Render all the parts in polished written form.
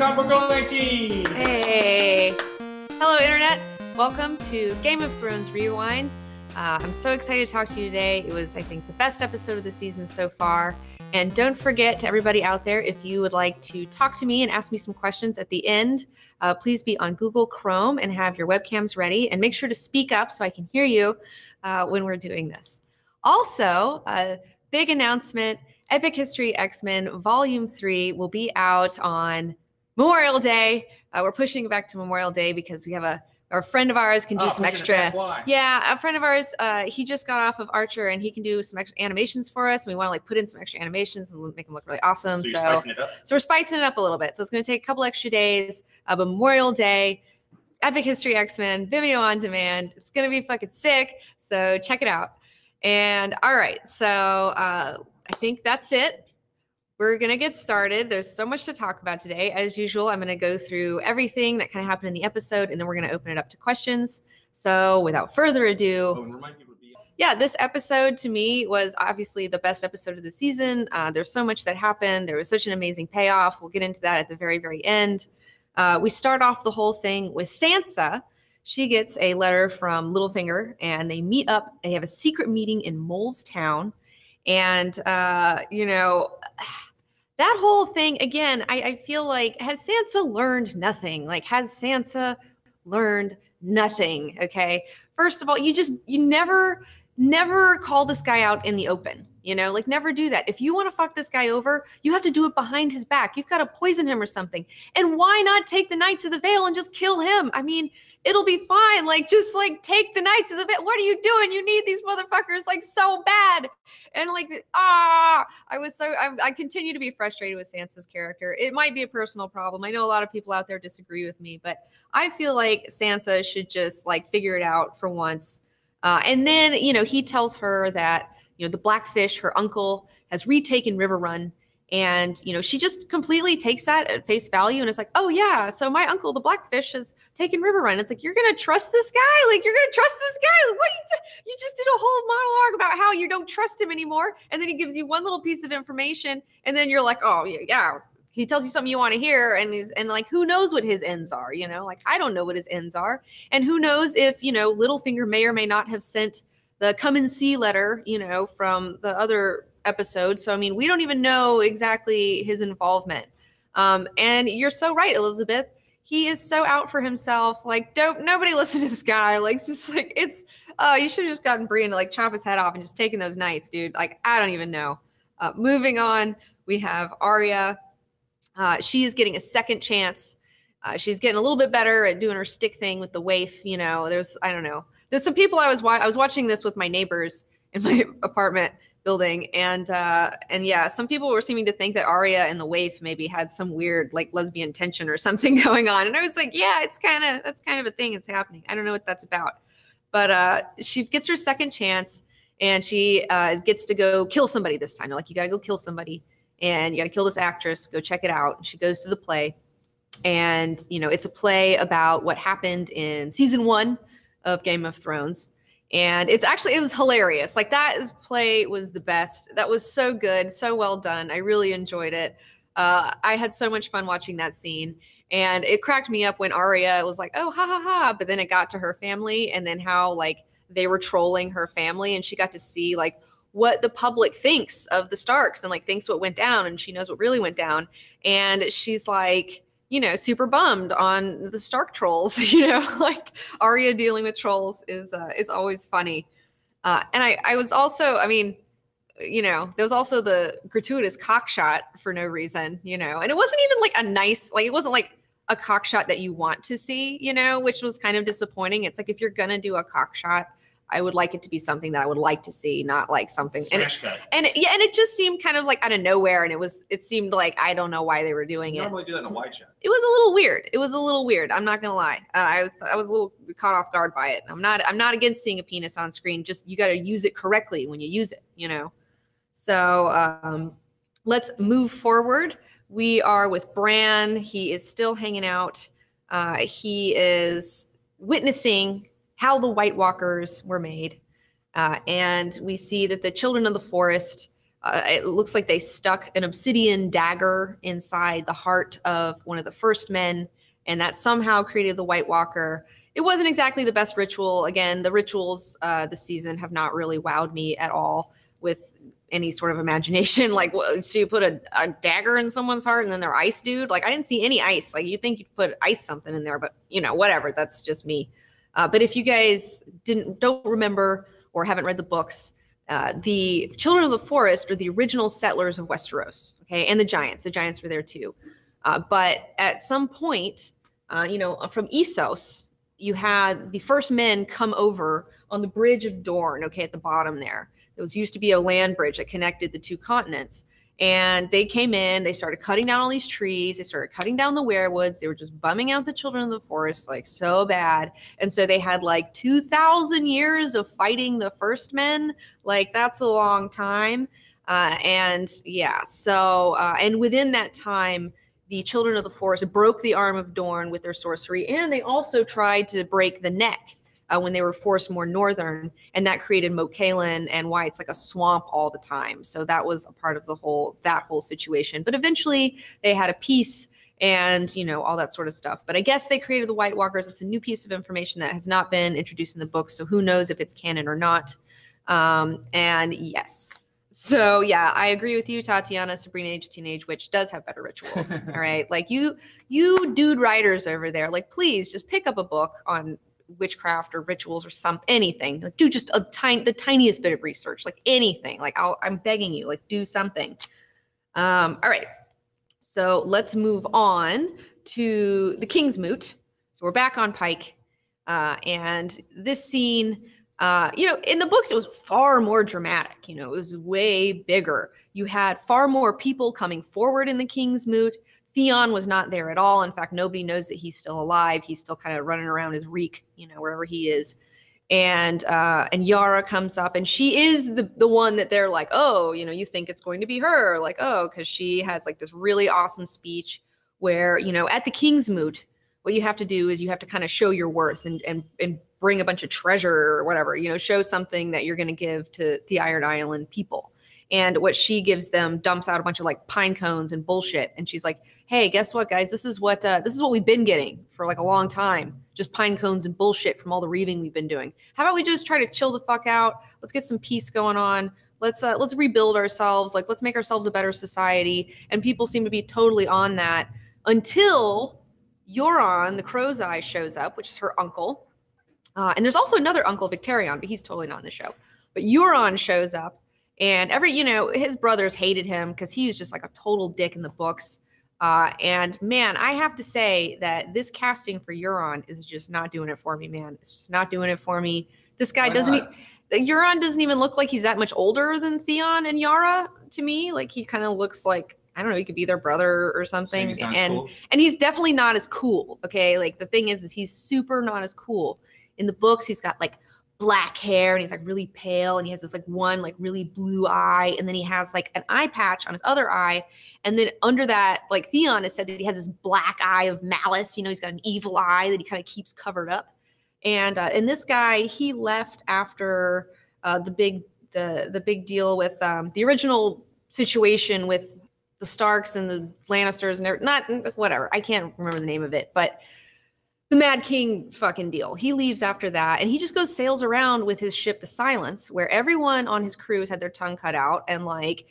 Comic Book 19! Hey! Hello, Internet. Welcome to Game of Thrones Rewind. I'm so excited to talk to you today. It was, I think, the best episode of the season so far. And don't forget, to everybody out there, if you would like to talk to me and ask me some questions at the end, please be on Google Chrome and have your webcams ready. And make sure to speak up so I can hear you when we're doing this. Also, a big announcement, Epic History X-Men Volume 3 will be out on Memorial Day. We're pushing it back to Memorial Day because we have a friend of ours can do some extra. Yeah, a friend of ours, he just got off of Archer and he can do some extra animations for us. And we want to put in some extra animations and make them look really awesome. So you're spicing it up? So we're spicing it up a little bit. So it's going to take a couple extra days of Memorial Day, Epic History X-Men, Vimeo on demand. It's going to be fucking sick. So check it out. And all right, so I think that's it. We're going to get started. There's so much to talk about today. As usual, I'm going to go through everything that kind of happened in the episode, and then we're going to open it up to questions. So without further ado, yeah, this episode to me was obviously the best episode of the season. There's so much that happened. There was such an amazing payoff. We'll get into that at the very, very end. We start off the whole thing with Sansa. She gets a letter from Littlefinger, and they meet up. They have a secret meeting in Mole's Town. And, that whole thing, again, I feel like, has Sansa learned nothing? Like, has Sansa learned nothing? Okay. First of all, you never call this guy out in the open, like never do that. If you want to fuck this guy over, you have to do it behind his back. You've got to poison him or something. And why not take the Knights of the Vale and just kill him? I mean, it'll be fine. Just take the Knights of the Vale. What are you doing? You need these motherfuckers so bad. And I continue to be frustrated with Sansa's character. It might be a personal problem. I know a lot of people out there disagree with me, but I feel like Sansa should just figure it out for once. And then, he tells her that, the Blackfish, her uncle, has retaken River Run. And, she just completely takes that at face value. And it's like, oh, yeah, so my uncle, the Blackfish, has taken River Run. It's like, you're going to trust this guy? You're going to trust this guy? What you just did a whole monologue about how you don't trust him anymore. And then he gives you one little piece of information. And then you're like, oh, yeah. He tells you something you want to hear. And who knows what his ends are? I don't know what his ends are. And who knows if, Littlefinger may or may not have sent the come and see letter, from the other episode. So, we don't even know exactly his involvement. And you're so right, Elizabeth. He is so out for himself. Nobody listen to this guy. You should have just gotten Brienne to chop his head off and just taken those knights, dude. I don't even know. Moving on, we have Aria. She is getting a second chance. She's getting a little bit better at doing her stick thing with the waif. I don't know. There's some people I was watching this with my neighbors in my apartment building, and yeah, some people were seeming to think that Aria and the waif maybe had some weird lesbian tension or something going on, and I was like, yeah, that's kind of a thing that's happening. I don't know what that's about, but she gets her second chance, and she gets to go kill somebody this time. They're like, you got to go kill somebody, and you got to kill this actress. Go check it out. And she goes to the play, and it's a play about what happened in season 1 of Game of Thrones. And it was hilarious. That play was the best. That was so good, so well done. I really enjoyed it. I had so much fun watching that scene. And it cracked me up when Aria was like, oh, ha, ha, ha. But then it got to her family, and then how they were trolling her family. And she got to see what the public thinks of the Starks and thinks what went down. And she knows what really went down. And she's super bummed on the Stark trolls, Aria dealing with trolls is always funny. And I was also, there was also the gratuitous cock shot for no reason, and it wasn't even a nice, it wasn't a cock shot that you want to see, which was kind of disappointing. It's if you're going to do a cock shot, I would like it to be something that I would like to see, not something. And it just seemed kind of out of nowhere. And it seemed I don't know why they were doing it. Normally do that in a wide shot. It was a little weird. I'm not gonna lie. I was a little caught off guard by it. I'm not against seeing a penis on screen. Just you got to use it correctly when you use it. So let's move forward. We are with Bran. He is still hanging out. He is witnessing how the White Walkers were made. And we see that the children of the forest it looks like they stuck an obsidian dagger inside the heart of one of the first men, and that somehow created the White Walker. It wasn't exactly the best ritual. Again, the rituals this season have not really wowed me at all with any sort of imagination. Like, so you put a dagger in someone's heart and then they're ice, dude? Like, I didn't see any ice. Like, you think you'd put ice something in there, but, you know, whatever. That's just me. But if you guys don't remember or haven't read the books, the Children of the Forest are the original settlers of Westeros, okay? And the Giants. The Giants were there too. But at some point, you know, from Essos, you had the first men come over on the Bridge of Dorne, okay, at the bottom there. It was used to be a land bridge that connected the two continents. And they came in, they started cutting down all these trees, they started cutting down the weirwoods, they were just bumming out the Children of the Forest like so bad. And so they had like 2,000 years of fighting the first men. Like, that's a long time. And yeah, so, and within that time, the Children of the Forest broke the arm of Dorne with their sorcery, and they also tried to break the neck when they were forced more northern, and that created Mokalan and why it's like a swamp all the time. So that was a part of that whole situation. But eventually they had a peace and, you know, all that sort of stuff. But I guess they created the White Walkers. It's a new piece of information that has not been introduced in the book, so who knows if it's canon or not. And yes. So yeah, I agree with you, Tatiana. Sabrina Age Teenage Witch does have better rituals. All right. Like you dude writers over there, like, please just pick up a book on witchcraft or rituals or anything. Like, do just the tiniest bit of research, like anything. Like, I'm begging you, like, do something. All right. So let's move on to the Kingsmoot. So we're back on Pike. And this scene, you know, in the books, it was far more dramatic. You know, it was way bigger. You had far more people coming forward in the Kingsmoot. Theon was not there at all. In fact, nobody knows that he's still alive. He's still kind of running around his reek, you know, wherever he is. And Yara comes up, and she is the one that they're like, oh, you know, you think it's going to be her. Like, oh, because she has like this really awesome speech where, you know, at the Kingsmoot, what you have to do is you have to kind of show your worth and bring a bunch of treasure or whatever, you know, show something that you're going to give to the Iron Island people. And what she gives them, dumps out a bunch of like pine cones and bullshit. And she's like, hey, guess what, guys? This is what we've been getting for like a long time. Just pine cones and bullshit from all the reaving we've been doing. How about we just try to chill the fuck out? Let's get some peace going on. Let's rebuild ourselves. Like, let's make ourselves a better society. And people seem to be totally on that until Euron, the Crow's Eye, shows up, which is her uncle. And there's also another uncle, Victarion, but he's totally not in the show. But Euron shows up. And you know, his brothers hated him because he was just like a total dick in the books. And man, I have to say that this casting for Euron is just not doing it for me, man. It's just not doing it for me. This guy Euron doesn't even look like he's that much older than Theon and Yara to me. Like, he kind of looks like, I don't know, he could be their brother or something. And he's definitely not as cool. Okay. Like, the thing is he's super not as cool. In the books, he's got like black hair and he's like really pale and he has this like one like really blue eye, and then he has like an eye patch on his other eye, and then under that, like, Theon has said that he has this black eye of malice. You know, he's got an evil eye that he kind of keeps covered up. And this guy, he left after the big deal with the original situation with the Starks and the Lannisters and not whatever, I can't remember the name of it, but the Mad King fucking deal. He leaves after that, and he just sails around with his ship, the Silence, where everyone on his crew has had their tongue cut out. And like,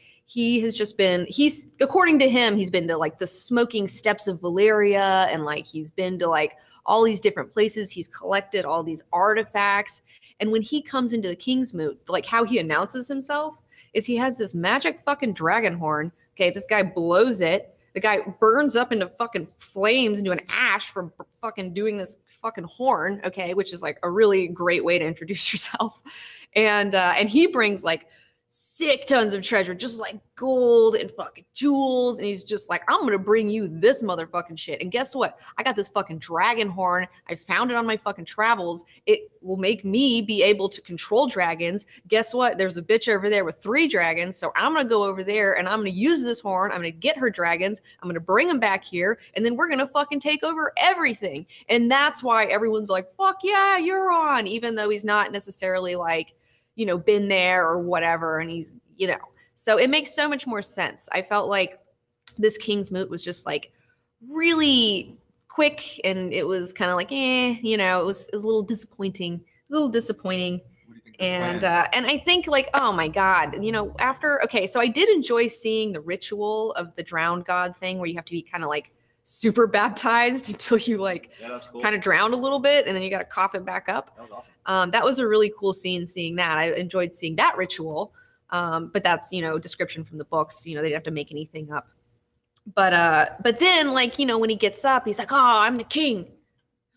according to him, he's been to like the smoking steppes of Valyria, and like, he's been to like all these different places. He's collected all these artifacts. And when he comes into the Kingsmoot, like, how he announces himself is he has this magic fucking dragon horn. Okay, this guy blows it. The guy burns up into fucking flames, into an ash from fucking doing this fucking horn, okay, which is like a really great way to introduce yourself. And he brings like sick tons of treasure, just like gold and fucking jewels. And he's just like, I'm going to bring you this motherfucking shit. And guess what? I got this fucking dragon horn. I found it on my fucking travels. It will make me be able to control dragons. Guess what? There's a bitch over there with 3 dragons. So I'm going to go over there and I'm going to use this horn. I'm going to get her dragons. I'm going to bring them back here. And then we're going to fucking take over everything. And that's why everyone's like, fuck yeah, you're on. Even though he's not necessarily like, you know, been there or whatever. And he's, you know, So it makes so much more sense. I felt like this Kingsmoot was just like really quick, and it was kind of like, you know, it was a little disappointing. What do you think and I think like, oh my God, you know, okay, so I did enjoy seeing the ritual of the drowned god thing where you have to be kind of like super baptized until you like cool. kind of drowned a little bit, and then you got to cough it back up. That was awesome. That was a really cool scene, seeing that. I enjoyed seeing that ritual. But that's, you know, description from the books, you know, they didn't have to make anything up. But then, like, you know, when he gets up, he's like, oh, I'm the king.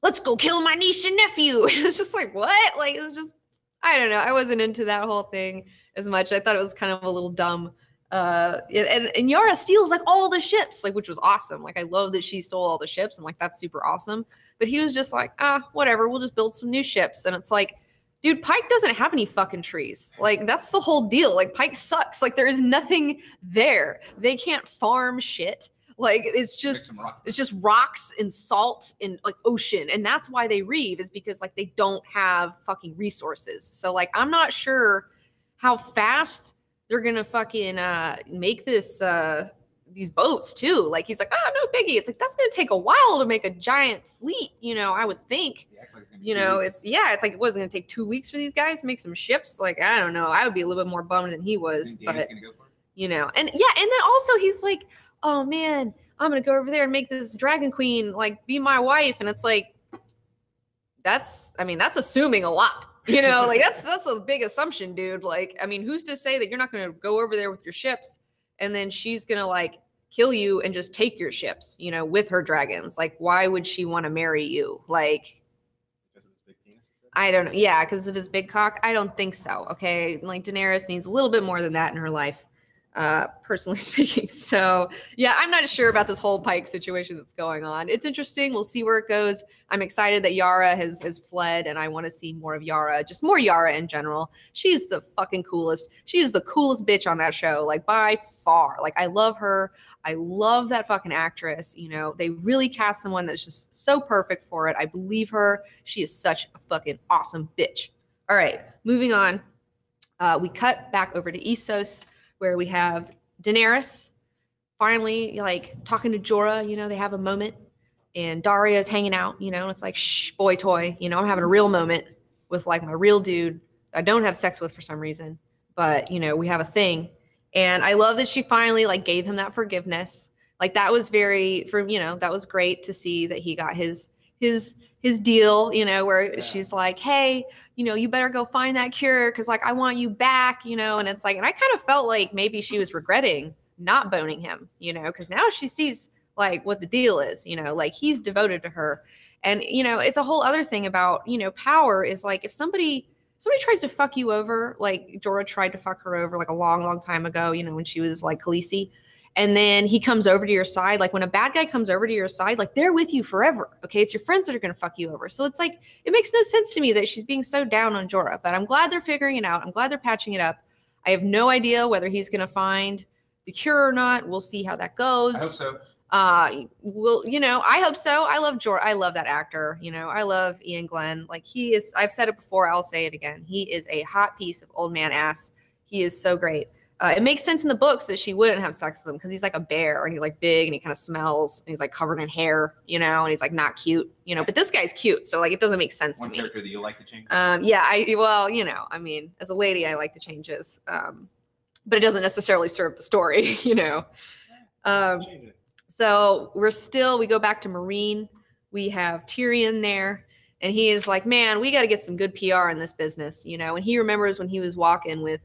Let's go kill my niece and nephew. It's just like, what? Like, it's just, I don't know. I wasn't into that whole thing as much. I thought it was kind of a little dumb. And Yara steals like all the ships, like, which was awesome. Like, I love that she stole all the ships, and like, that's super awesome. But he was just like, whatever, we'll just build some new ships. And it's like, dude, Pike doesn't have any fucking trees. Like, that's the whole deal. Like, Pike sucks. Like, there is nothing there. They can't farm shit. Like, it's just rocks and salt and like ocean. And that's why they reeve, is because like they don't have fucking resources. So like, I'm not sure how fast they're gonna fucking make this these boats too. Like, he's like, oh, no biggie. It's like, that's gonna take a while to make a giant fleet, you know, I would think. You know, it's like, it wasn't gonna take 2 weeks for these guys to make some ships. Like, I don't know. I would be a little bit more bummed than he was. But you know, and yeah, and then also he's like, oh man, I'm gonna go over there and make this dragon queen like be my wife. And it's like, that's assuming a lot. You know, like that's a big assumption, dude. Like, I mean, who's to say that you're not gonna go over there with your ships and then she's gonna like kill you and just take your ships, you know, with her dragons? Like, why would she want to marry you? Like, because of his big penis? I don't know. Yeah, because of his big cock? I don't think so. Okay. Like, Daenerys needs a little bit more than that in her life, personally speaking. So yeah, I'm not sure about this whole Pike situation that's going on. It's interesting. We'll see where it goes. I'm excited that Yara has fled, and I want to see more of Yara, just more Yara in general. She's the fucking coolest. She is the coolest bitch on that show, like by far. Like, I love her. I love that fucking actress. You know, they really cast someone that's just so perfect for it. I believe her. She is such a fucking awesome bitch. All right, moving on. We cut back over to Essos, where we have Daenerys finally like talking to Jorah. You know, they have a moment, and Daria's hanging out, you know, and it's like, shh, boy toy, you know, I'm having a real moment with like my real dude I don't have sex with for some reason, but you know, we have a thing. And I love that she finally like gave him that forgiveness. Like, that was that was great to see that he got his deal, you know, where she's like, hey, you know, you better go find that cure, because like, I want you back, you know. And it's like, and I kind of felt like maybe she was regretting not boning him, you know, because now she sees like what the deal is, you know, like he's devoted to her. And, you know, it's a whole other thing about, you know, power is like, if somebody tries to fuck you over, like Jorah tried to fuck her over like a long, long time ago, you know, when she was like Khaleesi. And then he comes over to your side. Like, when a bad guy comes over to your side, like, they're with you forever. Okay. It's your friends that are going to fuck you over. So it's like, it makes no sense to me that she's being so down on Jorah, but I'm glad they're figuring it out. I'm glad they're patching it up. I have no idea whether he's going to find the cure or not. We'll see how that goes. I hope so. You know, I hope so. I love Jorah. I love that actor. You know, I love Ian Glenn. Like, he is, I've said it before, I'll say it again. He is a hot piece of old man ass. He is so great. It makes sense in the books that she wouldn't have sex with him, because he's like a bear, and he's like big, and he kind of smells, and he's like covered in hair, you know, and he's like not cute, you know, but this guy's cute. So like, it doesn't make sense to me. One character that you like to change? Yeah, well, you know, I mean, as a lady, I like the changes, but it doesn't necessarily serve the story, you know. So we go back to Marine. We have Tyrion there, and he is like, man, we got to get some good PR in this business, you know. And he remembers when he was walking with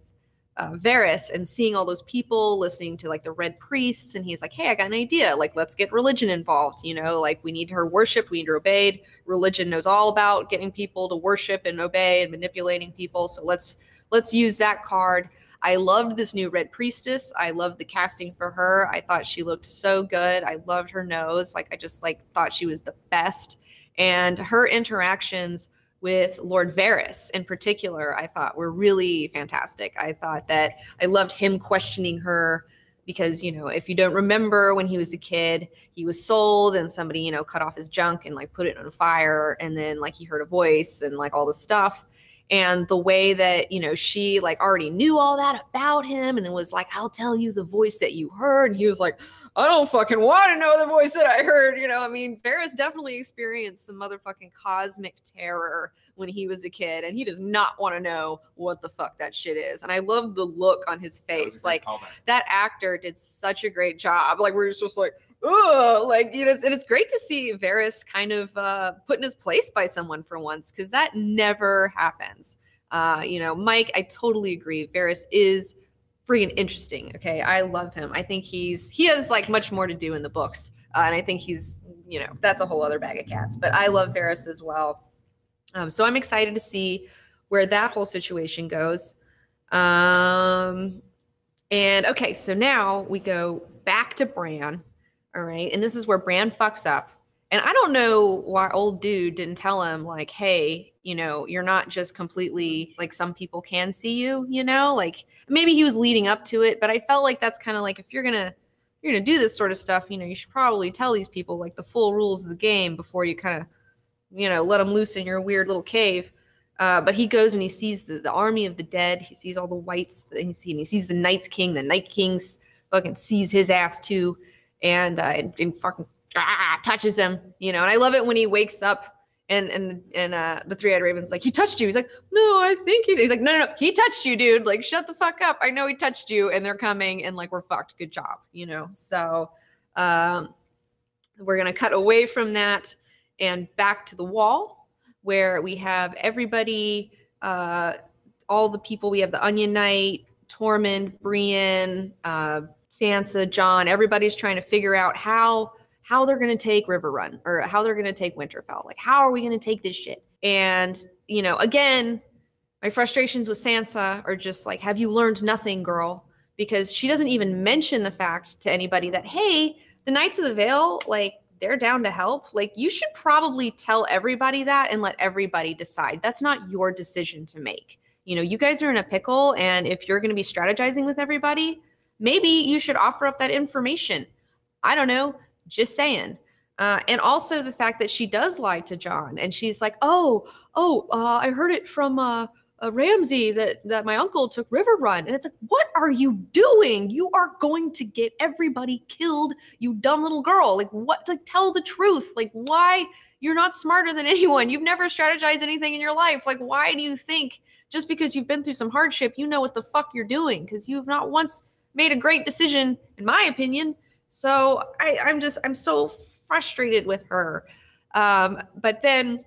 Varys and seeing all those people listening to like the red priests, and he's like, hey, I got an idea, like, let's get religion involved, you know, like, we need her worshipped, we need her obeyed. Religion knows all about getting people to worship and obey and manipulating people, so let's use that card. I loved this new red priestess. I loved the casting for her. I thought she looked so good. I loved her nose. Like, I just like thought she was the best. And her interactions with Lord Varys in particular, I thought were really fantastic. I thought that I loved him questioning her, because, you know, if you don't remember, when he was a kid, he was sold, and somebody, you know, cut off his junk and like put it on fire, and then like he heard a voice and like all this stuff. And the way that, you know, she like already knew all that about him and then was like, I'll tell you the voice that you heard. And he was like, I don't fucking want to know the voice that I heard. You know, I mean, Varys definitely experienced some motherfucking cosmic terror when he was a kid, and he does not want to know what the fuck that shit is. And I love the look on his face. Like, that actor did such a great job. Like, we're just like, oh, like, you know, and it's great to see Varys kind of put in his place by someone for once, because that never happens. You know, Mike, I totally agree. Varys is freaking interesting. Okay, I love him. I think he has like much more to do in the books, and I think he's, you know, that's a whole other bag of cats. But I love Varys as well. So I'm excited to see where that whole situation goes. And okay, so now we go back to Bran. All right, and this is where Bran fucks up. And I don't know why old dude didn't tell him, like, hey, you know, you're not just completely, like, some people can see you, you know? Like, maybe he was leading up to it, but I felt like that's kind of like, if you're gonna do this sort of stuff, you know, you should probably tell these people, like, the full rules of the game before you kind of, you know, let them loose in your weird little cave. But he goes and he sees the army of the dead. He sees all the whites. And he sees the Night's King. The Night King's fucking sees his ass too, and fucking touches him, you know. And I love it when he wakes up and the three-eyed raven's like, he touched you. He's like, no, I think he did. He's like, no, he touched you, dude. Like, shut the fuck up. I know he touched you. And they're coming and like, we're fucked. Good job, you know. So we're gonna cut away from that and back to the wall, where we have everybody, all the people. We have the Onion Knight, Tormund, Brienne, Sansa, Jon. Everybody's trying to figure out how they're going to take Riverrun, or how they're going to take Winterfell. Like, how are we going to take this shit? And, you know, again, my frustrations with Sansa are just like, have you learned nothing, girl? Because she doesn't even mention the fact to anybody that, hey, the Knights of the Vale, like, they're down to help. Like, you should probably tell everybody that and let everybody decide. That's not your decision to make. You know, you guys are in a pickle, and if you're going to be strategizing with everybody, maybe you should offer up that information. I don't know, just saying. And also the fact that she does lie to Jon, and she's like, I heard it from Ramsay that my uncle took Riverrun. And it's like, what are you doing? You are going to get everybody killed, you dumb little girl. Like, what? Like, tell the truth. Like, why? You're not smarter than anyone. You've never strategized anything in your life. Like, why do you think just because you've been through some hardship, you know what the fuck you're doing? Because you've not once made a great decision, in my opinion. So I'm so frustrated with her. But then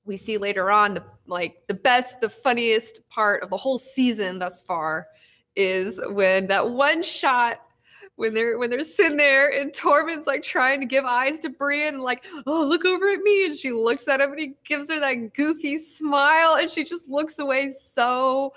we see later on the best, the funniest part of the whole season thus far is when that one shot, when they're sitting there and Tormund's like trying to give eyes to Brienne, like, oh, look over at me. And she looks at him and he gives her that goofy smile, and she just looks away so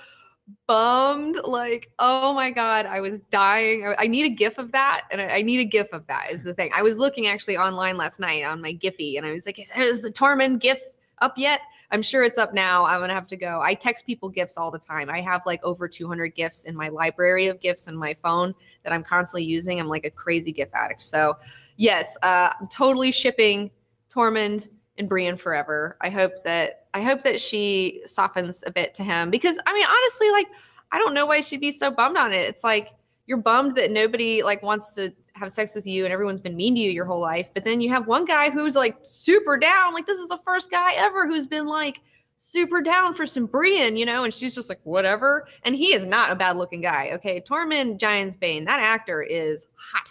bummed. Like, oh my God, I was dying. I need a gif of that. And I need a gif of that is the thing. I was looking actually online last night on my Giphy, and I was like, is the Tormund gif up yet? I'm sure it's up now. I'm gonna have to go. I text people gifs all the time. I have like over 200 gifs in my library of gifs in my phone that I'm constantly using. I'm like a crazy gif addict. So yes, I'm totally shipping Tormund and Brienne forever. I hope that she softens a bit to him, because I mean, honestly, like, I don't know why she'd be so bummed on it. It's like, you're bummed that nobody like wants to have sex with you and everyone's been mean to you your whole life. But then you have one guy who's like super down. Like, this is the first guy ever who's been like super down for some Brienne, you know, and she's just like, whatever. And he is not a bad looking guy. Okay. Tormund Giantsbane, that actor is hot.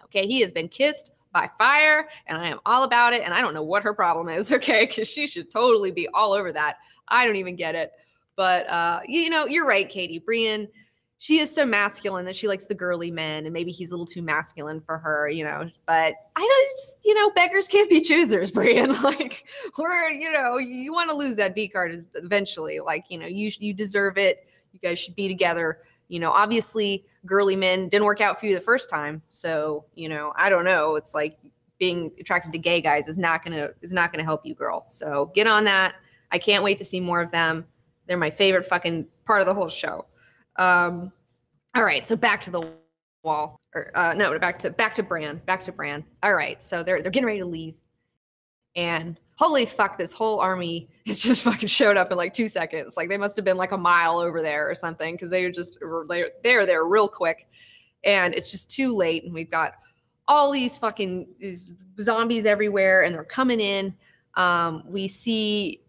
Okay. He has been kissed by fire, and I am all about it. And I don't know what her problem is. Okay. Cause she should totally be all over that. I don't even get it. But, you know, you're right, Katie. Brienne, she is so masculine that she likes the girly men, and maybe he's a little too masculine for her, you know. But I know, it's just, you know, beggars can't be choosers, Brienne. Like, or, you know, you want to lose that V card eventually. Like, you know, you deserve it. You guys should be together. You know, obviously, girly men didn't work out for you the first time. So, you know, I don't know. It's like being attracted to gay guys is not gonna help you, girl. So get on that. I can't wait to see more of them. They're my favorite fucking part of the whole show. All right, so back to the wall. Back to Bran. All right, so they're getting ready to leave, and holy fuck, this whole army has just fucking showed up in like 2 seconds. Like they must have been like a mile over there or something because they're there real quick. And it's just too late. And we've got all these zombies everywhere and they're coming in. We see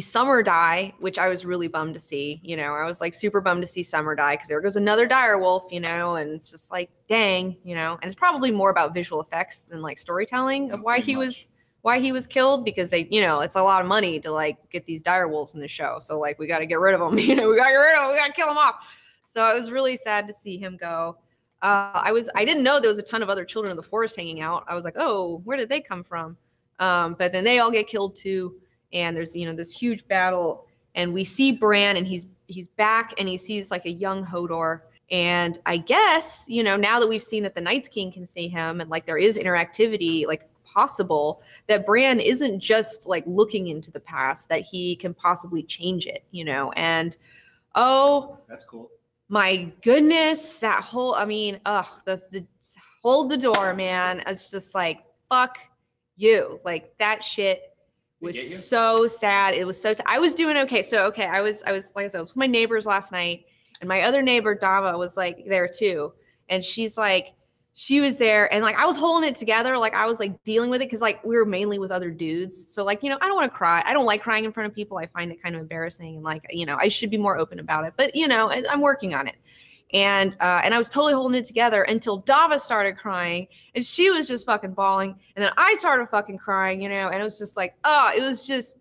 Summer die, which I was really bummed to see. You know, I was like super bummed to see Summer die because there goes another dire wolf, you know, and it's just like, dang, you know, and it's probably more about visual effects than like storytelling of why he was killed because they, you know, it's a lot of money to like get these dire wolves in the show. So like, we got to get rid of them, you know, we got to kill them off. So it was really sad to see him go. I didn't know there was a ton of other children in the forest hanging out. I was like, oh, where did they come from? But then they all get killed too. And there's, you know, this huge battle and we see Bran and he's back and he sees like a young Hodor. And I guess, you know, now that we've seen that the Night's King can see him and like there is interactivity like possible, that Bran isn't just like looking into the past, that he can possibly change it, you know. And oh, that's cool. My goodness, that whole, I mean, the hold the door, man. It's just like, fuck you. Like that shit was so sad. It was so sad. I was doing okay. So, okay, I was like I said, I was with my neighbors last night and my other neighbor, Dava, was like there too. And she's like, she was there and like I was holding it together. Like I was like dealing with it because like we were mainly with other dudes. So like, you know, I don't want to cry. I don't like crying in front of people. I find it kind of embarrassing and like, you know, I should be more open about it. But you know, I'm working on it. And I was totally holding it together until Dava started crying and she was just fucking bawling. And then I started fucking crying, you know, and it was just like, it was just,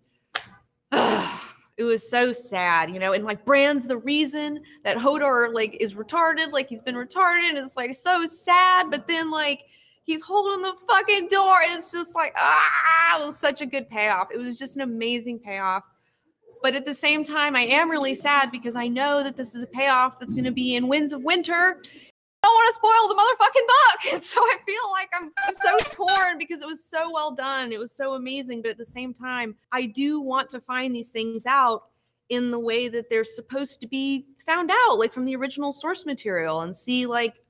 it was so sad, you know, and like Bran's the reason that Hodor like is retarded, like he's been retarded and it's like so sad, but then like he's holding the fucking door and it's just like, it was such a good payoff. It was just an amazing payoff. But at the same time, I am really sad because I know that this is a payoff that's going to be in Winds of Winter. I don't want to spoil the motherfucking book. And so I feel like I'm so torn because it was so well done. It was so amazing. But at the same time, I do want to find these things out in the way that they're supposed to be found out, like from the original source material and see like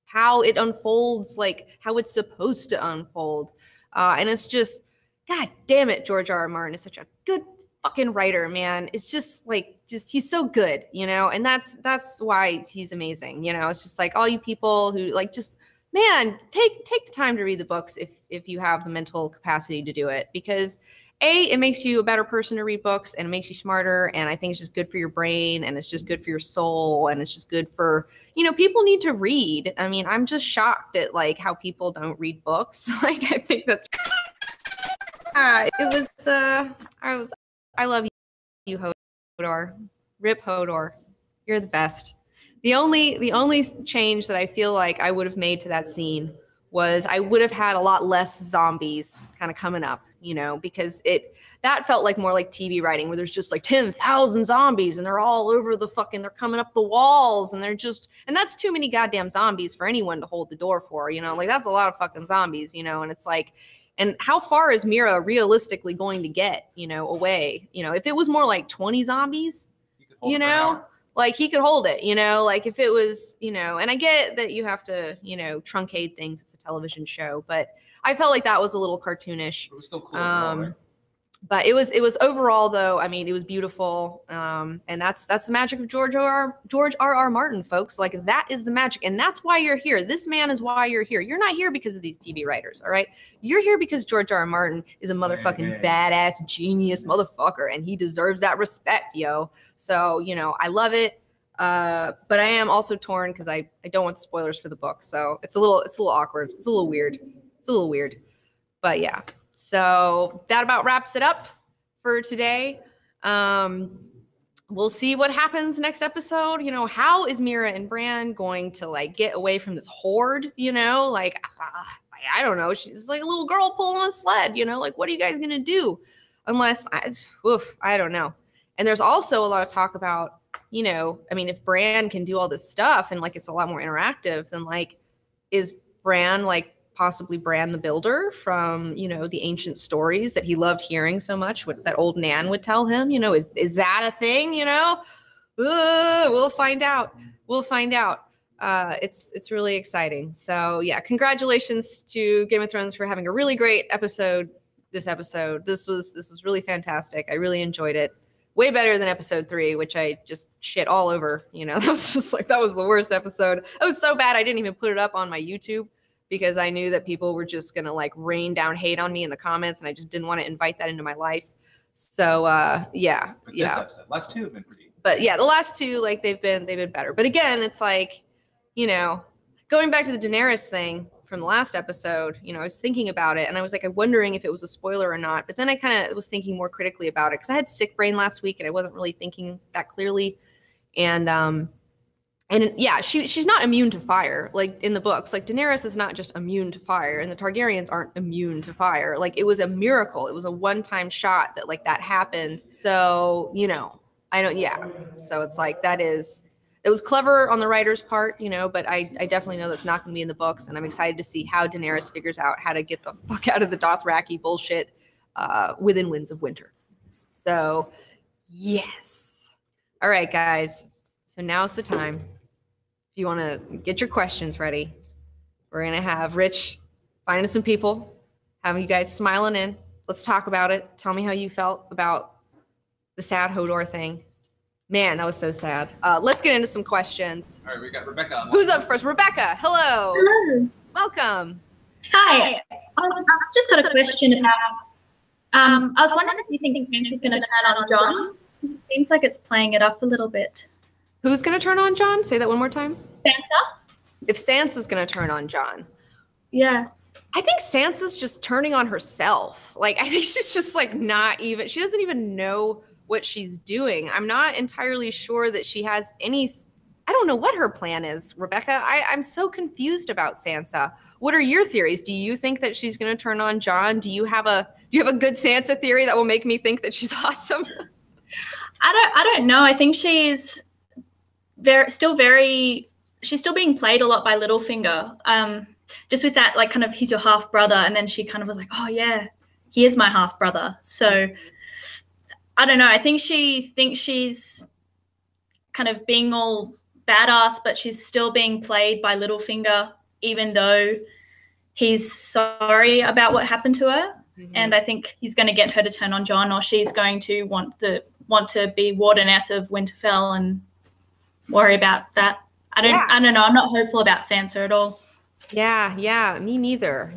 how it unfolds, like how it's supposed to unfold. And it's just, God damn it, George R.R. Martin is such a good fucking writer, man. It's just like, he's so good, you know, and that's why he's amazing. You know, it's just like all you people who like, just, man, take the time to read the books if you have the mental capacity to do it, because it makes you a better person to read books and it makes you smarter. And I think it's just good for your brain and it's just good for your soul. And it's just good for, you know, people need to read. I mean, I'm just shocked at like how people don't read books. Like, I think that's, I love you, Hodor. Rip Hodor. You're the best. The only change that I feel like I would have made to that scene was I would have had a lot less zombies kind of coming up, you know, because that felt like more like TV writing where there's just like 10,000 zombies and they're all over they're coming up the walls and and that's too many goddamn zombies for anyone to hold the door for, you know, like that's a lot of fucking zombies, you know, and it's like, and how far is Mira realistically going to get, you know, away? You know, if it was more like 20 zombies, you know, like he could hold it, you know, like if it was, you know, and I get that you have to, you know, truncate things. It's a television show, but I felt like that was a little cartoonish. It was still cool. Right? But it was overall though, I mean, it was beautiful. And that's the magic of George R.R. Martin, folks. Like that is the magic. And that's why you're here. This man is why you're here. You're not here because of these TV writers. All right. You're here because George R.R. Martin is a motherfucking badass genius motherfucker. And he deserves that respect, yo. So, you know, I love it. But I am also torn because I don't want the spoilers for the book. So it's a little awkward. It's a little weird. But yeah. So that about wraps it up for today. We'll see what happens next episode. You know, how is Mira and Bran going to like get away from this horde? You know, like, I don't know. She's like a little girl pulling a sled, you know, like, what are you guys going to do? Unless I don't know. And there's also a lot of talk about, you know, I mean, if Bran can do all this stuff and like, it's a lot more interactive, then like, is Bran like, possibly Bran the Builder from, you know, the ancient stories that he loved hearing so much, what that old Nan would tell him, you know, is that a thing, you know? We'll find out. It's really exciting. So yeah, congratulations to Game of Thrones for having a really great episode this episode. This was really fantastic. I really enjoyed it. Way better than episode 3, which I just shit all over. You know, that was just like, that was the worst episode. It was so bad I didn't even put it up on my YouTube because I knew that people were just gonna like rain down hate on me in the comments, and I just didn't want to invite that into my life. So yeah. This episode, last 2 have been pretty. But yeah, the last 2, like they've been better. But again, it's like, you know, going back to the Daenerys thing from the last episode, you know, I was thinking about it and I was like, I'm wondering if it was a spoiler or not. But then I kind of was thinking more critically about it because I had sick brain last week and I wasn't really thinking that clearly. And yeah, she's not immune to fire. Like in the books, like Daenerys is not just immune to fire, and the Targaryens aren't immune to fire. Like it was a miracle. It was a one-time shot that like that happened. So, you know, so it's like it was clever on the writer's part, you know, but I definitely know that's not going to be in the books, and I'm excited to see how Daenerys figures out how to get the fuck out of the Dothraki bullshit within Winds of Winter. So, yes. All right, guys. So now's the time. If you want to get your questions ready, we're going to have Rich finding some people, having you guys smiling in. Let's talk about it. Tell me how you felt about the sad Hodor thing. Man, that was so sad. Let's get into some questions. All right, we got Rebecca. Who's up first? Rebecca, hello. Hello. Welcome. Hi. I've just got a question about. I was wondering if you think Sansa's going to turn on Jon. It seems like it's playing it up a little bit. Who's going to turn on Jon? Say that one more time. Sansa? If Sansa's going to turn on Jon. Yeah. I think Sansa's just turning on herself. Like, I think she's just like not even, she doesn't even know what she's doing. I'm not entirely sure that she has any, I don't know what her plan is, Rebecca. I'm so confused about Sansa. What are your theories? Do you think that she's going to turn on Jon? Do you have a good Sansa theory that will make me think that she's awesome? I don't know. I think she's still being played a lot by Littlefinger. Just with that, like, kind of, he's your half brother, and then she kind of was like, oh yeah, he is my half brother. So I don't know. I think she thinks she's kind of being all badass, but she's still being played by Littlefinger, even though he's sorry about what happened to her. Mm-hmm. And I think he's going to get her to turn on Jon, or she's going to want to be wardeness of Winterfell and worry about that. I don't know. I'm not hopeful about Sansa at all. Yeah, me neither.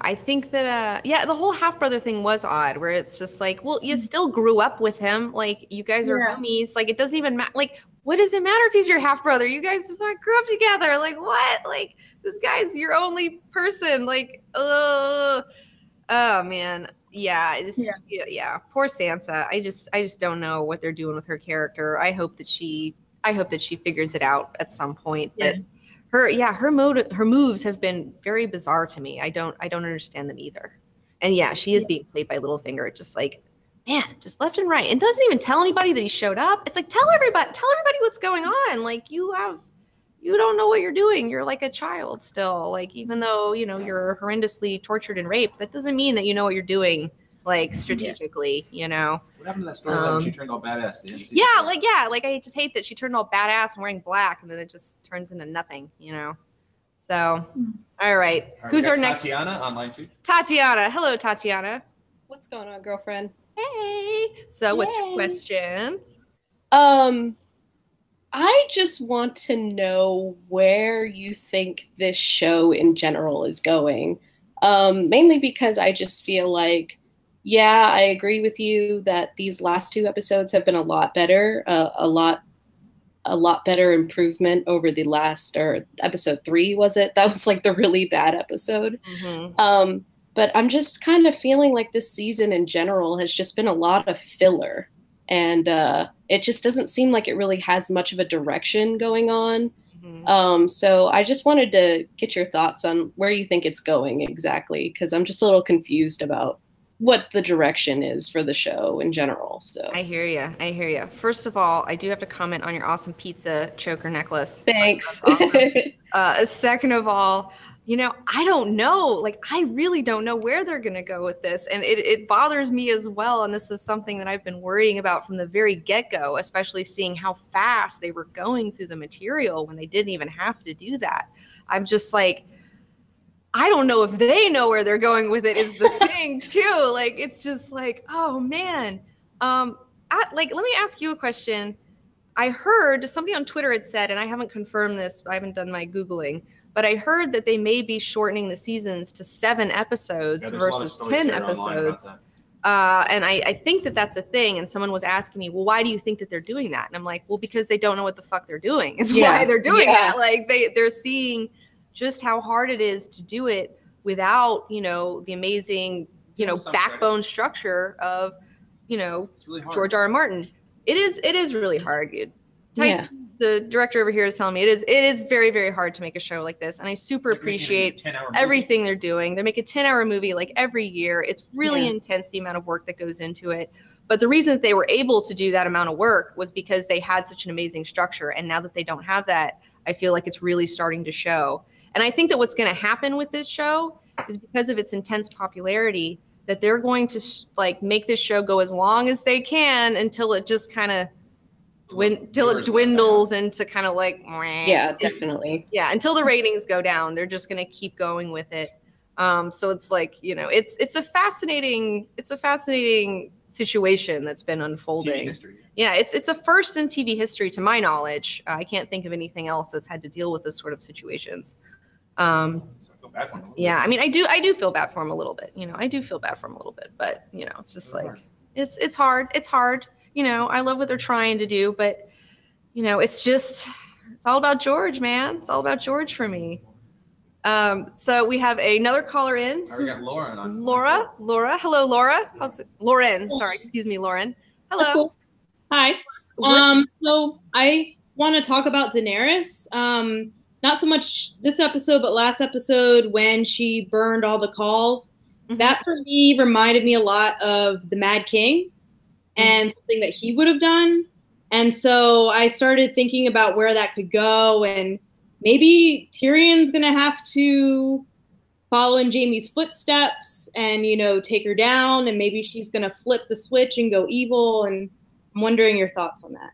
I think that the whole half brother thing was odd, where it's just like, well, you still grew up with him, like you guys are homies, like it doesn't even matter. Like, what does it matter if he's your half brother? You guys like grew up together. Like, what? Like, this guy's your only person. Like, oh man, yeah, poor Sansa. I just don't know what they're doing with her character. I hope that she figures it out at some point. Yeah. But her moves have been very bizarre to me. I don't understand them either. And yeah, she is being played by Littlefinger, just like, man, just left and right. And doesn't even tell anybody that he showed up. It's like, tell everybody what's going on. Like, you don't know what you're doing. You're like a child still. Like, even though, you know, you're horrendously tortured and raped, that doesn't mean that you know what you're doing, like, strategically, you know. What happened to that story that she turned all badass? Like I just hate that she turned all badass and wearing black, and then it just turns into nothing, you know. So, all right. Who's our next? Tatiana online too. Tatiana. Hello, Tatiana. What's going on, girlfriend? Hey. So, what's your question? I just want to know where you think this show in general is going. Mainly because I just feel like, yeah, I agree with you that these last 2 episodes have been a lot better, a lot better improvement over the last, or episode 3, was it? That was like the really bad episode. Mm-hmm. But I'm just kind of feeling like this season in general has just been a lot of filler, and it just doesn't seem like it really has much of a direction going on. Mm-hmm. So I just wanted to get your thoughts on where you think it's going exactly, because I'm just a little confused about what the direction is for the show in general. So I hear you. First of all, I do have to comment on your awesome pizza choker necklace. Thanks. Awesome. Second of all, you know, I don't know. Like, I really don't know where they're going to go with this. And it bothers me as well. And this is something that I've been worrying about from the very get-go, especially seeing how fast they were going through the material when they didn't even have to do that. I'm just like, I don't know if they know where they're going with it is the thing too. Like, it's just like, oh man. Let me ask you a question. I heard somebody on Twitter had said, and I haven't confirmed this, I haven't done my Googling, but I heard that they may be shortening the seasons to 7 episodes versus 10 episodes. And I think that that's a thing. And someone was asking me, well, why do you think that they're doing that? And I'm like, well, because they don't know what the fuck they're doing. Is why they're doing that. Like they're seeing just how hard it is to do it without, you know, the amazing, you know, backbone structure of, you know, really George R.R. Martin. It is really hard, dude. Tyson, the director over here, is telling me it is very, very hard to make a show like this. And I super appreciate everything they're doing. They make a 10-hour movie like every year. It's really intense, the amount of work that goes into it. But the reason that they were able to do that amount of work was because they had such an amazing structure. And now that they don't have that, I feel like it's really starting to show. And I think that what's going to happen with this show is because of its intense popularity, that they're going to like make this show go as long as they can until it just kind of dwindles into kind of like, definitely. Yeah, until the ratings go down, they're just going to keep going with it. So it's like, you know, it's a fascinating situation that's been unfolding. TV history. Yeah, it's a first in TV history to my knowledge. I can't think of anything else that's had to deal with this sort of situations. Yeah, I mean, I do feel bad for him a little bit. You know, I do feel bad for him a little bit, but you know, it's just like it's hard. It's hard. You know, I love what they're trying to do, but you know, it's all about George, man. It's all about George for me. So we have another caller in. We got Lauren on. Laura. Hello, Laura. How's it? Lauren. Sorry, excuse me, Lauren. Hello. That's cool. Hi. So I want to talk about Daenerys. Not so much this episode, but last episode when she burned all the calls. Mm-hmm. That for me reminded me a lot of the Mad King and something that he would have done. And so I started thinking about where that could go, and maybe Tyrion's going to have to follow in Jaime's footsteps and, you know, take her down, and maybe she's going to flip the switch and go evil. And I'm wondering your thoughts on that.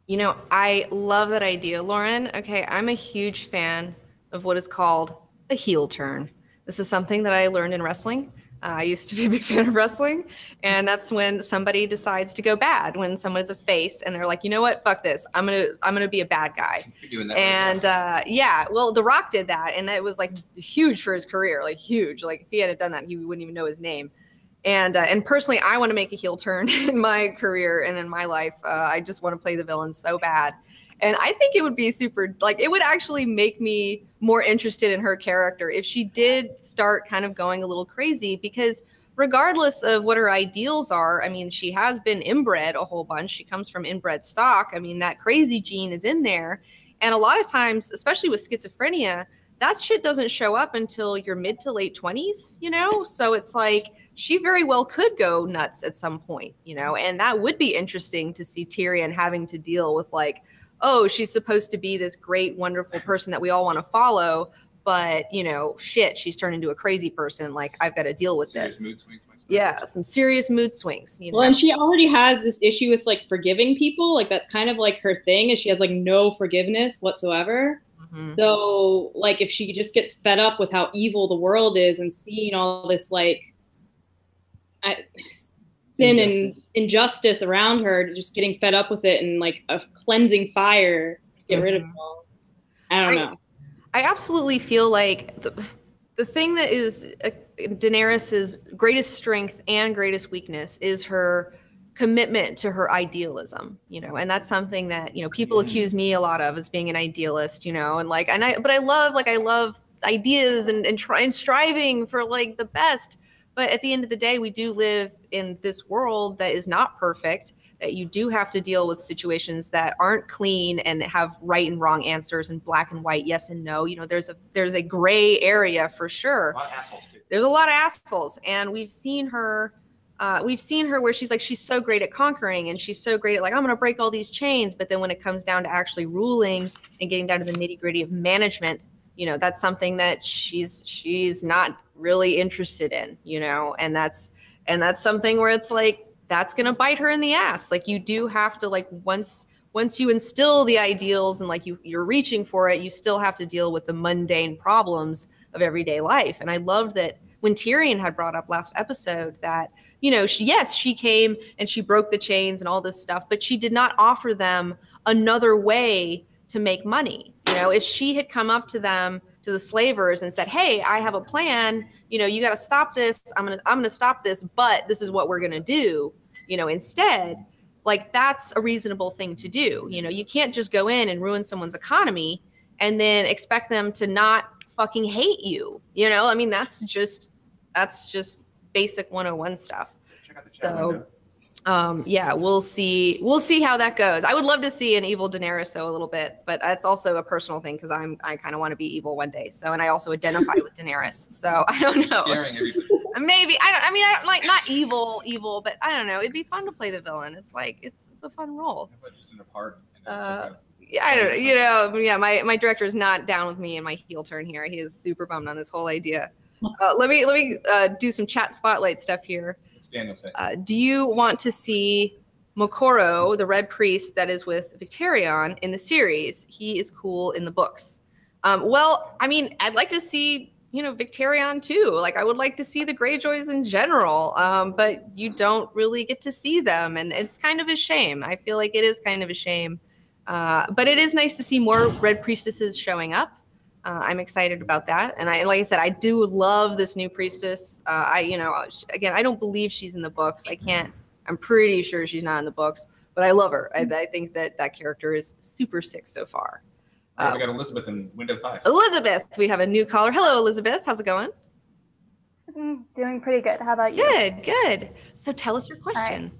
You know, I love that idea, Lauren. Okay, I'm a huge fan of what is called a heel turn. This is something that I learned in wrestling. I used to be a big fan of wrestling, and that's when somebody decides to go bad, when someone is a face and they're like, you know what, fuck this, I'm gonna be a bad guy. You're doing that and right yeah, well, The Rock did that, and it was like huge for his career, like huge. Like if he hadn't done that, he wouldn't even know his name. And personally, I want to make a heel turn in my career and in my life. I just want to play the villain so bad. And I think it would be super, like, it would actually make me more interested in her character if she did start kind of going a little crazy, because regardless of what her ideals are, I mean, she has been inbred a whole bunch. She comes from inbred stock. I mean, that crazy gene is in there. And a lot of times, especially with schizophrenia, that shit doesn't show up until your mid to late 20s, you know? So it's like, she very well could go nuts at some point, you know? And that would be interesting to see Tyrion having to deal with, like, oh, she's supposed to be this great, wonderful person that we all want to follow, but, you know, shit, she's turned into a crazy person. Like, I've got to deal with this. Mood swings. Yeah, some serious mood swings. You know? Well, and she already has this issue with, like, forgiving people. Like, that's kind of like her thing, is she has, like, no forgiveness whatsoever. Mm-hmm. So, like, if she just gets fed up with how evil the world is and seeing all this, like, sin and injustice around her, just getting fed up with it, and like a cleansing fire to get rid of it all. I don't know. I absolutely feel like the thing that is Daenerys's greatest strength and greatest weakness is her commitment to her idealism, you know, and that's something that, you know, people accuse me a lot of, as being an idealist, you know, and like, but I love ideas and striving for like the best. But at the end of the day, we do live in this world that is not perfect, that you do have to deal with situations that aren't clean and have right and wrong answers and black and white, yes and no. You know, there's a gray area for sure. A lot of assholes too. There's a lot of assholes. And we've seen her where she's so great at conquering, and she's so great at, like, I'm going to break all these chains. But then when it comes down to actually ruling and getting down to the nitty gritty of management, you know, that's something that she's not really interested in, you know, and that's something where it's like, that's going to bite her in the ass. Like, you do have to, like, once once you instill the ideals and like you're reaching for it, you still have to deal with the mundane problems of everyday life. And I loved that when Tyrion had brought up last episode that, you know, she came and she broke the chains and all this stuff, but she did not offer them another way to make money. You know, if she had come up to them, to the slavers, and said, hey, I have a plan, you know, you got to stop this. I'm going to stop this, but this is what we're going to do, you know, instead, like, that's a reasonable thing to do. You know, you can't just go in and ruin someone's economy and then expect them to not fucking hate you. You know, I mean, that's just basic 101 stuff. Check out the chat window. Yeah, we'll see how that goes. I would love to see an evil Daenerys though a little bit, but that's also a personal thing because I kind of want to be evil one day. So, and I also identify with Daenerys. So I don't know. Scaring everybody. Maybe I mean I don't like not evil, but I don't know. It'd be fun to play the villain. It's like it's a fun role. How about just in a park? Yeah, I don't, you know, yeah, my director is not down with me in my heel turn here. He is super bummed on this whole idea. Let me do some chat spotlight stuff here. What's Daniel saying? Do you want to see Mokoro, the Red Priest that is with Victarion in the series? He is cool in the books. Well, I mean, I'd like to see, you know, Victarion too. Like, I would like to see the Greyjoys in general, but you don't really get to see them, and it's kind of a shame. I feel like it is kind of a shame. But it is nice to see more Red Priestesses showing up. I'm excited about that. And like I said, I do love this new priestess. Again, I don't believe she's in the books. I'm pretty sure she's not in the books, but I love her. I think that character is super sick so far. Right, we got Elizabeth in window 5. Elizabeth, we have a new caller. Hello, Elizabeth. How's it going? Doing pretty good. How about you? Good. So tell us your question.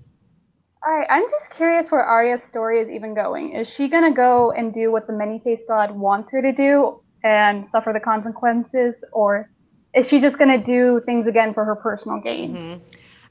All right, I'm just curious where Aria's story is even going. Is she going to go and do what the many-faced god wants her to do and suffer the consequences, or is she just going to do things again for her personal gain? Mm-hmm.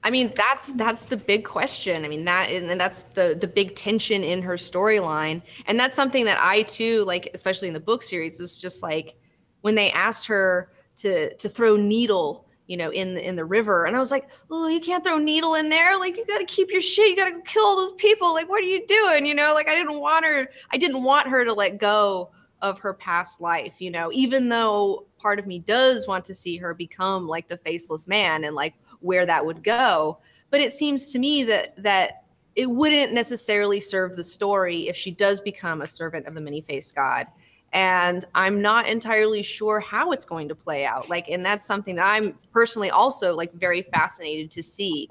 I mean, that's the big question. I mean, that's the big tension in her storyline. And that's something that I too, like, especially in the book series, was just like when they asked her to throw Needle, you know, in the river. And I was like, oh, you can't throw Needle in there. Like, you got to keep your shit. You got to kill all those people. Like, what are you doing? You know, like, I didn't want her to let go of her past life, you know, even though part of me does want to see her become like the faceless man and like where that would go. But it seems to me that it wouldn't necessarily serve the story if she does become a servant of the many-faced god. And I'm not entirely sure how it's going to play out. Like, and that's something that I'm personally also like very fascinated to see.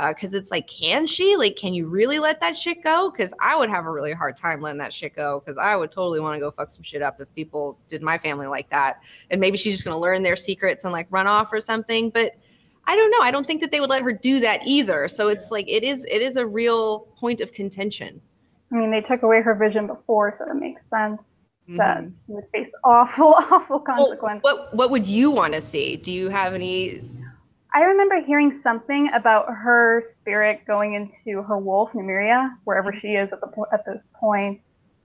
Because it's like, can you really let that shit go? Because I would have a really hard time letting that shit go, because I would totally want to go fuck some shit up if people did my family like that. And maybe she's just going to learn their secrets and like run off or something. But I don't know. I don't think that they would let her do that either. So it's like, it is a real point of contention. I mean, they took away her vision before, so it makes sense that she would face awful consequences. Well, what would you want to see? Do you have any... I remember hearing something about her spirit going into her wolf, Nymeria, wherever she is at this point.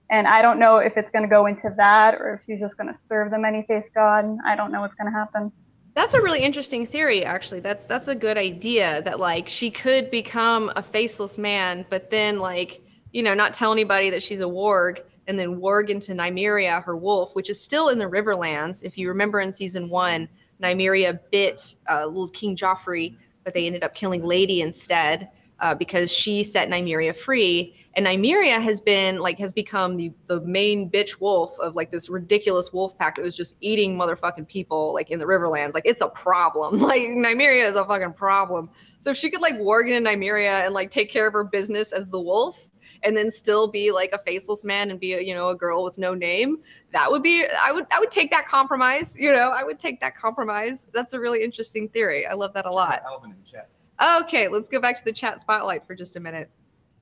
And I don't know if it's going to go into that or if she's just going to serve the many-faced god. I don't know what's going to happen. That's a really interesting theory, actually. That's a good idea, that like she could become a faceless man, but then like, you know, not tell anybody that she's a warg, and then warg into Nymeria, her wolf, which is still in the Riverlands. If you remember in season 1, Nymeria bit little King Joffrey, but they ended up killing Lady instead because she set Nymeria free. And Nymeria has become the main bitch wolf of like this ridiculous wolf pack that was just eating motherfucking people like in the Riverlands. Like, it's a problem. Like, Nymeria is a fucking problem. So if she could like warg into Nymeria and like take care of her business as the wolf, and then still be like a faceless man and be a girl with no name, that would be, I would take that compromise. You know, I would take that compromise. That's a really interesting theory. I love that a lot. Alvin in the chat. Okay, let's go back to the chat spotlight for just a minute.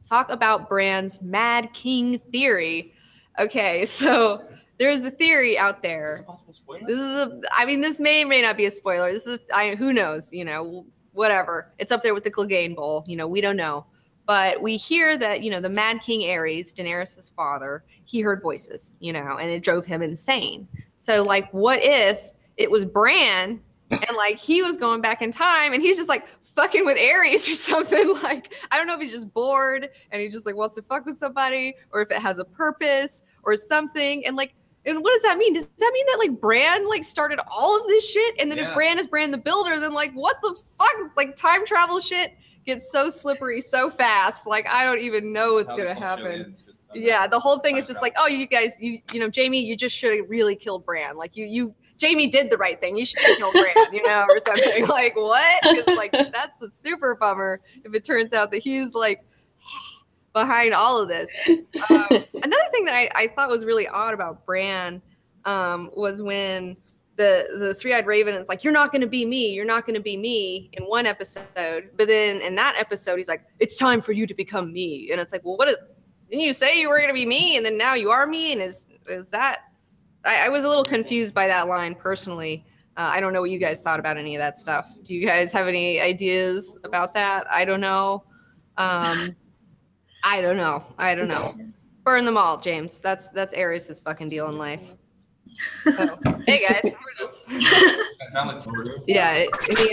Talk about Bran's Mad King theory. Okay, so there's a theory out there. Is this a possible spoiler? This may or may not be a spoiler. Who knows, you know, whatever. It's up there with the Clegane Bowl. You know, we don't know. But we hear that, you know, the Mad King Ares, Daenerys' father, he heard voices, you know, and it drove him insane. So, like, what if it was Bran And like he was going back in time and he's just like fucking with Aries or something. Like, I don't know if he's just bored and he just like wants to fuck with somebody or if it has a purpose or something. And like, and what does that mean? Does that mean that like Bran like started all of this shit? And then if Bran is Bran the Builder, then like what the fuck? Like time travel shit gets so slippery so fast. Like I don't even know what's gonna happen. Yeah, the whole thing is just like, oh, you guys, you know, Jamie, you just should have really killed Bran. Like Jamie did the right thing. You should have killed Bran, you know, or something. Like what? 'Cause, like that's a super bummer if it turns out that he's like behind all of this. Another thing that I thought was really odd about Bran was when the three-eyed raven is like, you're not going to be me. You're not going to be me in one episode. But then in that episode, he's like, it's time for you to become me. And it's like, well, didn't you say you were going to be me? And then now you are me. And is that, I was a little confused by that line personally. I don't know what you guys thought about any of that stuff. Do you guys have any ideas about that? I don't know. I don't know. Burn them all, James. That's Aries' fucking deal in life. So, hey guys, we're just any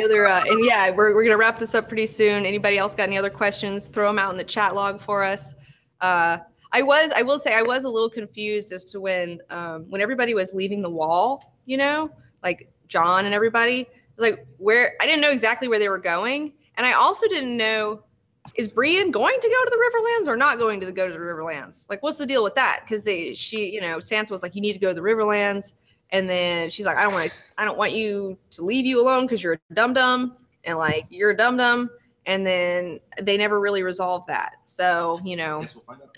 other and yeah, we're gonna wrap this up pretty soon. Anybody else got any other questions? Throw them out in the chat log for us. I will say I was a little confused as to when everybody was leaving the wall, you know, like John and everybody, like where I didn't know exactly where they were going, and I also didn't know, is Brienne going to go to the Riverlands or not going to go to the Riverlands? Like, what's the deal with that? Because Sansa was like, you need to go to the Riverlands, and then she's like, I don't want you to leave you alone because you're a dum-dum, and like you're a dum-dum, and then they never really resolved that. So, you know,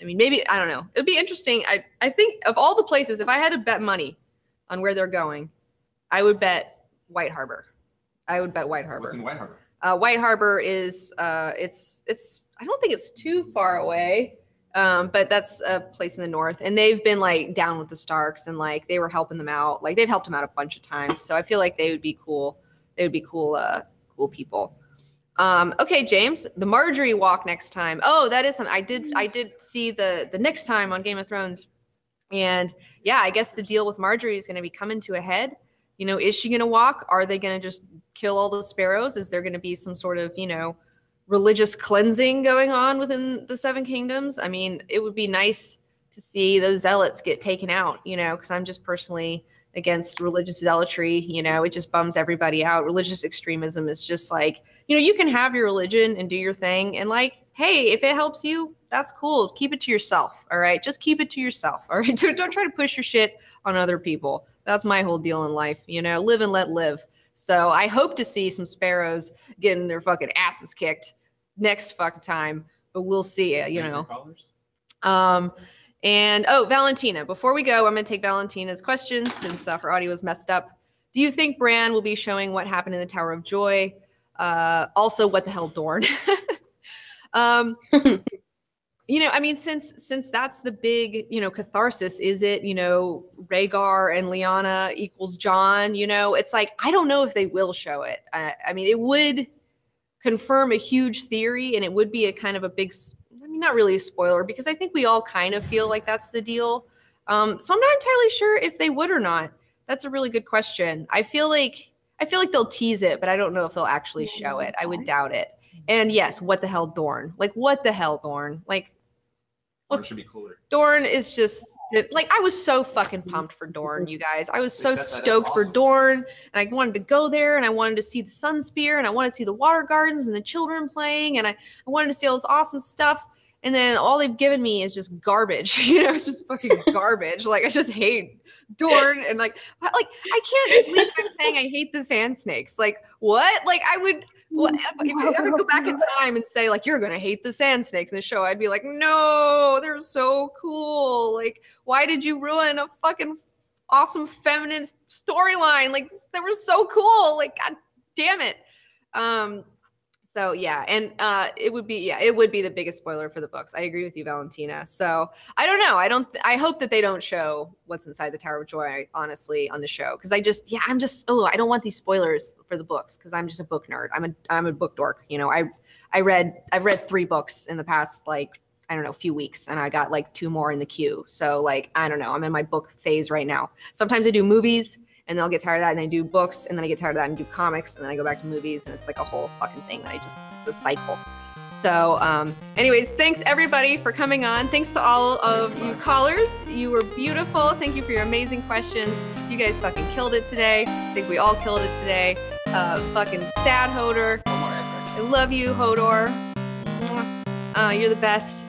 I mean, maybe, I don't know. It'd be interesting. I think of all the places, if I had to bet money on where they're going, I would bet White Harbor. What's in White Harbor? White Harbor is it's I don't think it's too far away, but that's a place in the north, and they've been like down with the Starks, and like they were helping them out. Like they've helped them out a bunch of times, so I feel like they would be cool. They would be cool people. Okay, James, the Marjorie walk next time. Oh, that is something I did see the next time on Game of Thrones, and yeah, I guess the deal with Marjorie is going to be coming to a head. You know, is she going to walk? Are they going to just kill all the sparrows? Is there going to be some sort of, you know, religious cleansing going on within the Seven Kingdoms? I mean, it would be nice to see those zealots get taken out, you know, because I'm just personally against religious zealotry. You know, it just bums everybody out. Religious extremism is just like, you know, you can have your religion and do your thing. And like, hey, if it helps you, that's cool. Keep it to yourself. All right. Just keep it to yourself. All right. Don't try to push your shit on other people. That's my whole deal in life. You know, live and let live. So I hope to see some sparrows getting their fucking asses kicked next fucking time, but we'll see. You know. And Valentina. Before we go, I'm gonna take Valentina's questions since her audio was messed up. Do you think Bran will be showing what happened in the Tower of Joy? Also, what the hell, Dorne? You know, I mean, since that's the big, you know, catharsis, is it, you know, Rhaegar and Lyanna equals Jon, you know, it's like, I don't know if they will show it. I mean, it would confirm a huge theory, and it would be a kind of a big, I mean, not really a spoiler, because I think we all kind of feel like that's the deal. So I'm not entirely sure if they would or not. That's a really good question. I feel like they'll tease it, but I don't know if they'll actually show it. I would doubt it. And yes, what the hell, Dorne? Like, what the hell, Dorne? Like, Dorne should be cooler. Dorne is just like, I was so fucking pumped for Dorne, you guys. I was so stoked for Dorne, and I wanted to go there, and I wanted to see the Sun Spear, and I wanted to see the water gardens and the children playing, and I wanted to see all this awesome stuff. And then all they've given me is just garbage. You know, it's just fucking garbage. Like, I just hate Dorne, and like I can't believe I'm saying I hate the sand snakes. Like, what? Like, I would. Well, if I could go back in time and say, like, you're going to hate the sand snakes in the show, I'd be like, no, they're so cool. Like, why did you ruin a fucking awesome feminine storyline? Like, they were so cool. Like, God damn it. So yeah, and it would be the biggest spoiler for the books. I agree with you, Valentina. So I don't know. I hope that they don't show what's inside the Tower of Joy, honestly, on the show, because I don't want these spoilers for the books, because I'm just a book nerd. I'm a book dork. You know, I've read 3 books in the past, like, I don't know, few weeks, and I got like 2 more in the queue. So like, I don't know. I'm in my book phase right now. Sometimes I do movies, and then I'll get tired of that and I do books, and then I get tired of that and do comics, and then I go back to movies, and it's like a whole fucking thing that it's a cycle. So anyways, thanks everybody for coming on. Thanks to all of you callers. You were beautiful. Thank you for your amazing questions. You guys fucking killed it today. I think we all killed it today. Fucking sad Hodor. I love you, Hodor. You're the best.